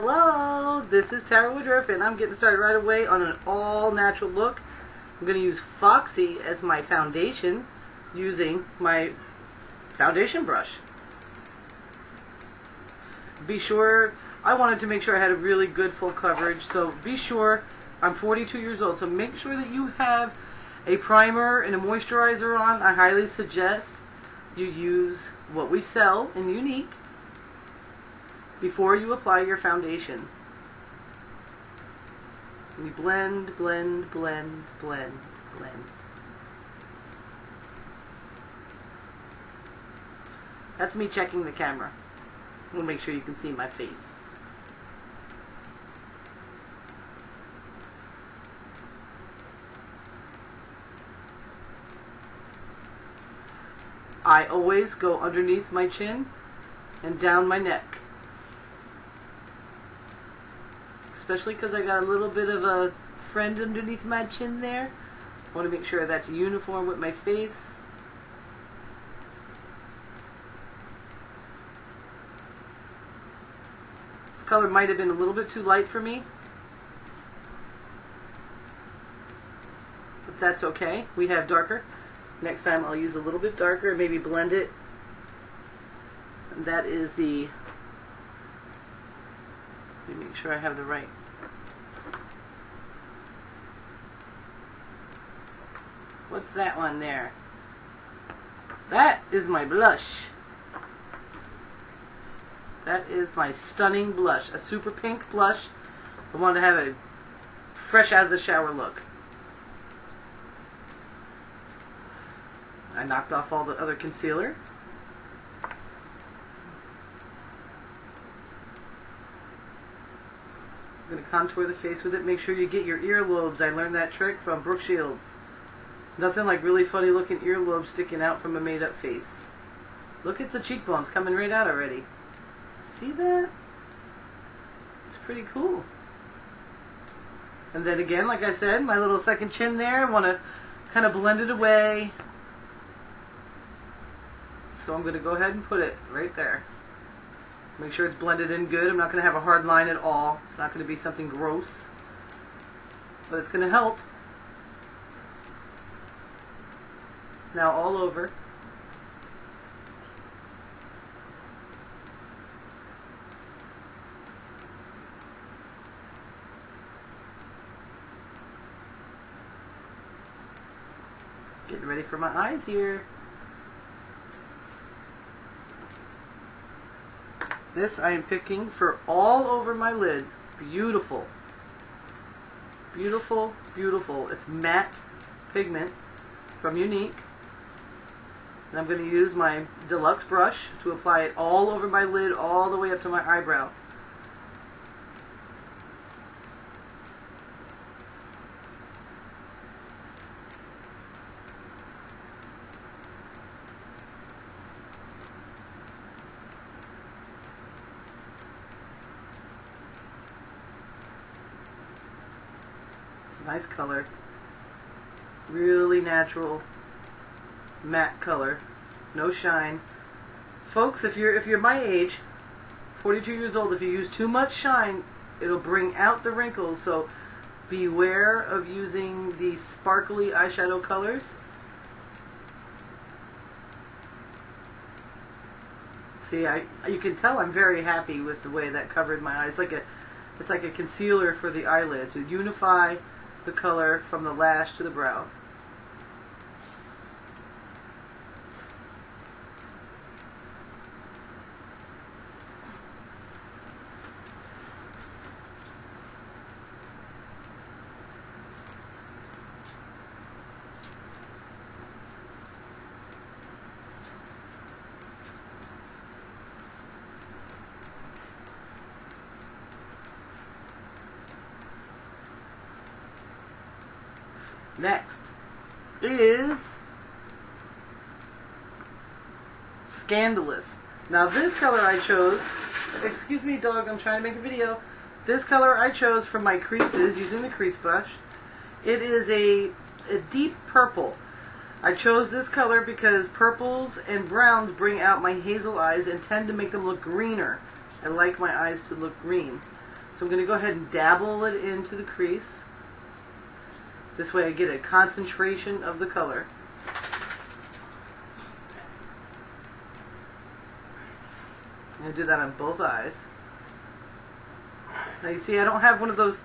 Hello, this is Woodruff, and I'm getting started right away on an all-natural look. I'm going to use Foxy as my foundation using my foundation brush. Be sure, I wanted to make sure I had a really good full coverage, so be sure, I'm 42 years old, so make sure that you have a primer and a moisturizer on. I highly suggest you use what we sell in Younique before you apply your foundation. And you blend, blend, blend, blend, blend. That's me checking the camera. We'll make sure you can see my face. I always go underneath my chin and down my neck. Especially because I got a little bit of a friend underneath my chin there. I want to make sure that's uniform with my face. This color might have been a little bit too light for me, but that's okay. We have darker. Next time I'll use a little bit darker, maybe blend it. And that is the, let me make sure I have the right. What's that one there? That is my blush. That is my stunning blush. A super pink blush. I want to have a fresh out of the shower look. I knocked off all the other concealer. I'm going to contour the face with it. Make sure you get your earlobes. I learned that trick from Brooke Shields. Nothing like really funny looking earlobes sticking out from a made up face. Look at the cheekbones coming right out already. See that? It's pretty cool. And then again, like I said, my little second chin there. I want to kind of blend it away. So I'm going to go ahead and put it right there. Make sure it's blended in good. I'm not going to have a hard line at all. It's not going to be something gross. But it's going to help. Now all over. Getting ready for my eyes here. This I am picking for all over my lid. Beautiful. Beautiful, beautiful. It's matte pigment from Younique. And I'm going to use my deluxe brush to apply it all over my lid, all the way up to my eyebrow. It's a nice color. Really natural. Matte color, no shine. Folks, if you're my age, 42 years old, if you use too much shine, it'll bring out the wrinkles. So beware of using the sparkly eyeshadow colors. See, you can tell I'm very happy with the way that covered my eyes. It's like a concealer for the eyelid to unify the color from the lash to the brow. Next is Scandalous. Now this color I chose, excuse me dog, I'm trying to make a video. This color I chose for my creases using the crease brush. It is a deep purple. I chose this color because purples and browns bring out my hazel eyes and tend to make them look greener. I like my eyes to look green. So I'm going to go ahead and dabble it into the crease. This way I get a concentration of the color. I'm going to do that on both eyes. Now you see I don't have one of those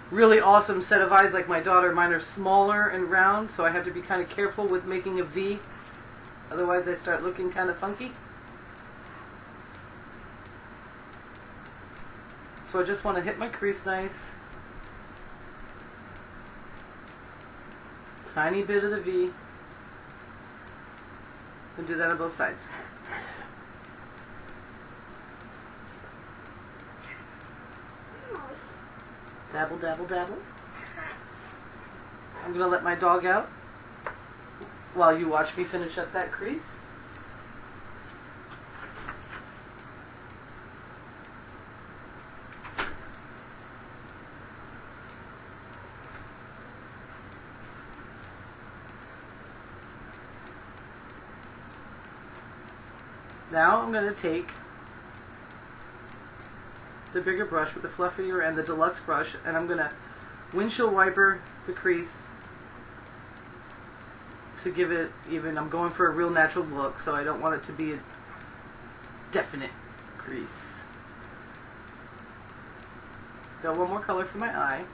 really awesome set of eyes like my daughter. Mine are smaller and round, so I have to be kind of careful with making a V. Otherwise I start looking kind of funky. So I just want to hit my crease nice. Tiny bit of the V. And do that on both sides. Dabble, dabble, dabble. I'm going to let my dog out while you watch me finish up that crease. Now I'm going to take the bigger brush with the fluffier and the deluxe brush, and I'm going to windshield wiper the crease to give it even. I'm going for a real natural look, so I don't want it to be a definite crease. Got one more color for my eye.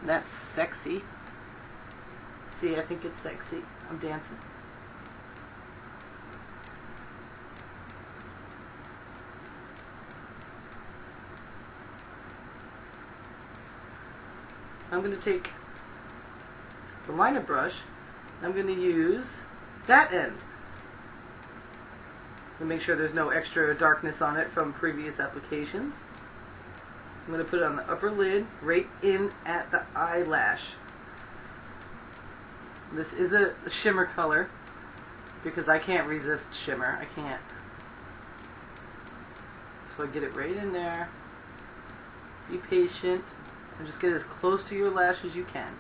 And that's sexy. See, I think it's sexy. I'm dancing. I'm going to take the liner brush. I'm going to use that end to make sure there's no extra darkness on it from previous applications. I'm going to put it on the upper lid, right in at the eyelash. This is a shimmer color because I can't resist shimmer. I can't. So I get it right in there. Be patient and just get as close to your lash as you can.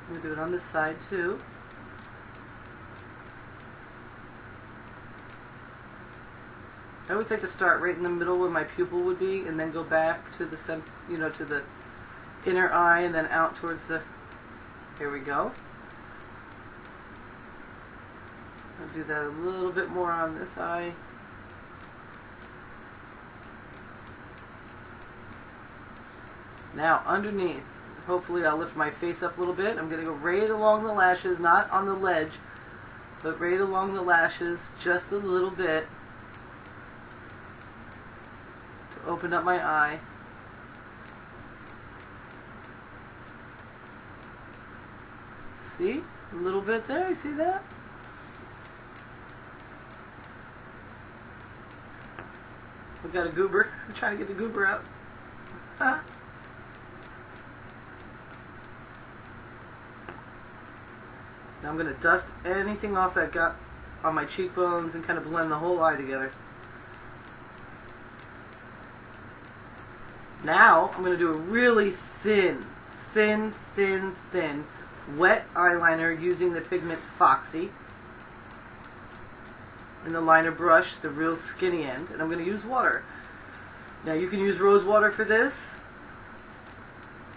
I'm going to do it on this side too. I always like to start right in the middle where my pupil would be, and then go back to the to the inner eye, and then out towards the. Here we go. I'll do that a little bit more on this eye. Now underneath, hopefully I'll lift my face up a little bit. I'm going to go right along the lashes, not on the ledge, but right along the lashes, just a little bit. Open up my eye. See? A little bit there. You see that? I've got a goober. I'm trying to get the goober out. Huh? Now I'm going to dust anything off that got on my cheekbones and kind of blend the whole eye together. Now, I'm going to do a really thin wet eyeliner using the pigment Foxy. And the liner brush, the real skinny end. And I'm going to use water. Now, you can use rose water for this.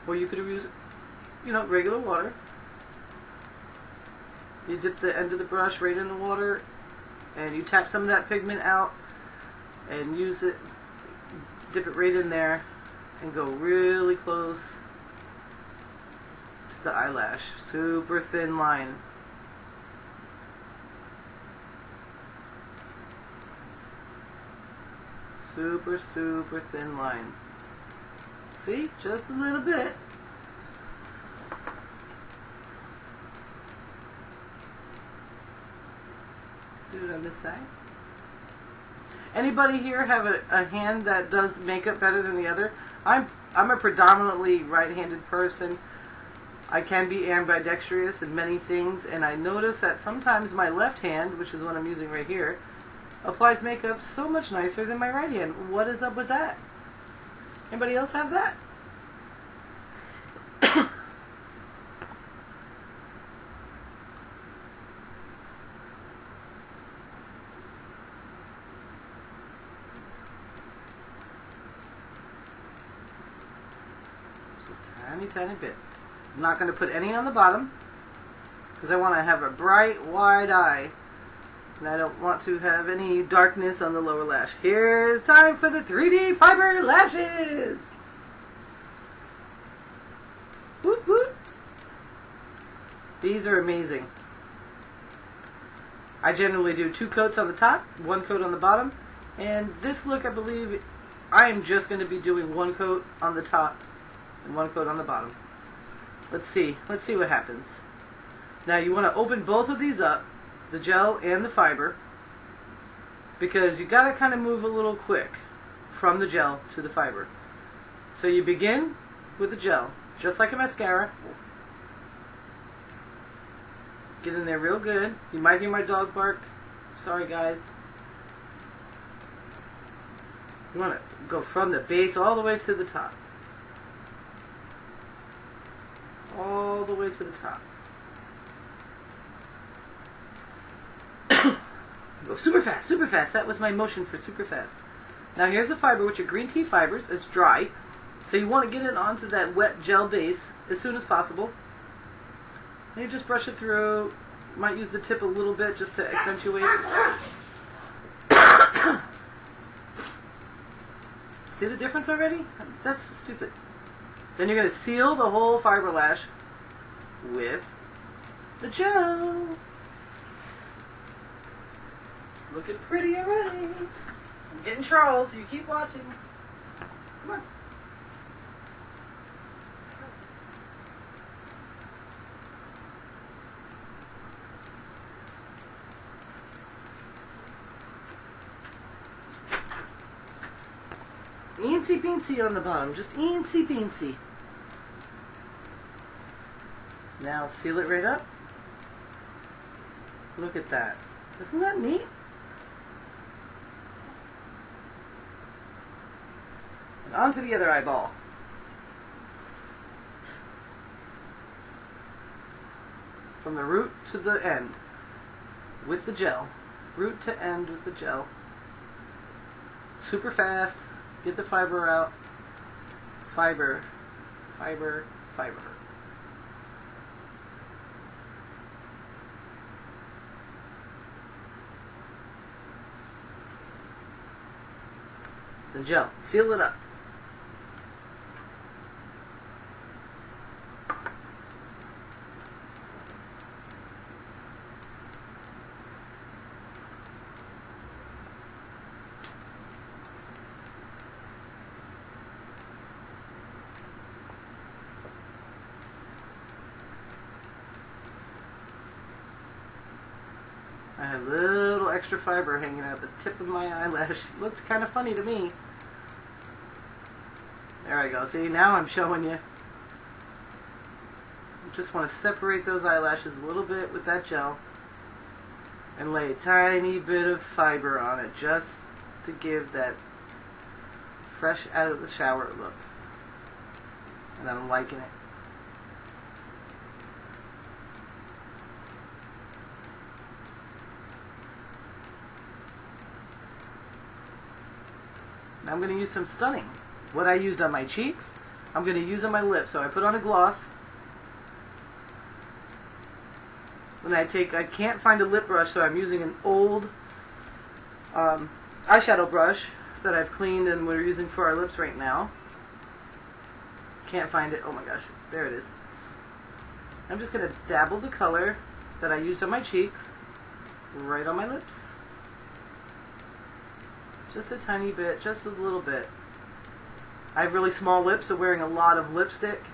Or you could use, regular water. You dip the end of the brush right in the water. And you tap some of that pigment out. And use it, dip it right in there. And go really close to the eyelash. Super thin line. Super, super thin line. See? Just a little bit. Do it on this side. Anybody here have a hand that does makeup better than the other? I'm a predominantly right-handed person. I can be ambidextrous in many things, and I notice that sometimes my left hand, which is what I'm using right here, applies makeup so much nicer than my right hand. What is up with that? Anybody else have that? Just a tiny, tiny bit. I'm not going to put any on the bottom because I want to have a bright, wide eye. And I don't want to have any darkness on the lower lash. Here's time for the 3D fiber lashes! Whoop whoop! These are amazing. I generally do 2 coats on the top, 1 coat on the bottom. And this look, I believe, I am just going to be doing 1 coat on the top and 1 coat on the bottom. Let's see what happens. Now you want to open both of these up, the gel and the fiber, because you got to kind of move a little quick from the gel to the fiber. So you begin with the gel, just like a mascara. Get in there real good. You might hear my dog bark. Sorry guys. You want to go from the base all the way to the top. All the way to the top. Go super fast, super fast. That was my motion for super fast. Now here's the fiber, which are green tea fibers. It's dry. So you want to get it onto that wet gel base as soon as possible. And you just brush it through. You might use the tip a little bit just to accentuate. See the difference already? That's stupid. Then you're going to seal the whole fiber lash with the gel. Looking pretty already. I'm getting Charles. You keep watching. Come on. Eensy beensy on the bottom. Just eensy beensy. Now seal it right up. Look at that. Isn't that neat? And on to the other eyeball. From the root to the end with the gel. Root to end with the gel. Super fast. Get the fiber out. Fiber. Fiber. Fiber. The gel. Seal it up. I had a little extra fiber hanging out the tip of my eyelash. Looked kind of funny to me. There I go. See, now I'm showing you. You just want to separate those eyelashes a little bit with that gel and lay a tiny bit of fiber on it just to give that fresh out of the shower look. And I'm liking it. Now I'm going to use some stunning. What I used on my cheeks, I'm going to use on my lips. So I put on a gloss. When I can't find a lip brush, so I'm using an old eyeshadow brush that I've cleaned and we're using for our lips right now. Can't find it. Oh my gosh, there it is. I'm just going to dabble the color that I used on my cheeks right on my lips. Just a tiny bit, just a little bit. I have really small lips, so wearing a lot of lipstick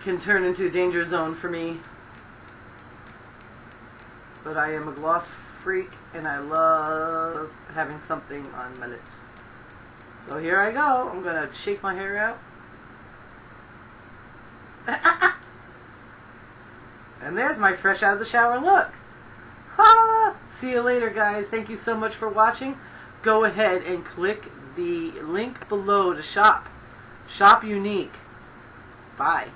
can turn into a danger zone for me. But I am a gloss freak, and I love having something on my lips. So here I go. I'm going to shake my hair out. And there's my fresh out of the shower look. Ha! See you later, guys. Thank you so much for watching. Go ahead and click the link below to shop. Shop Younique. Bye.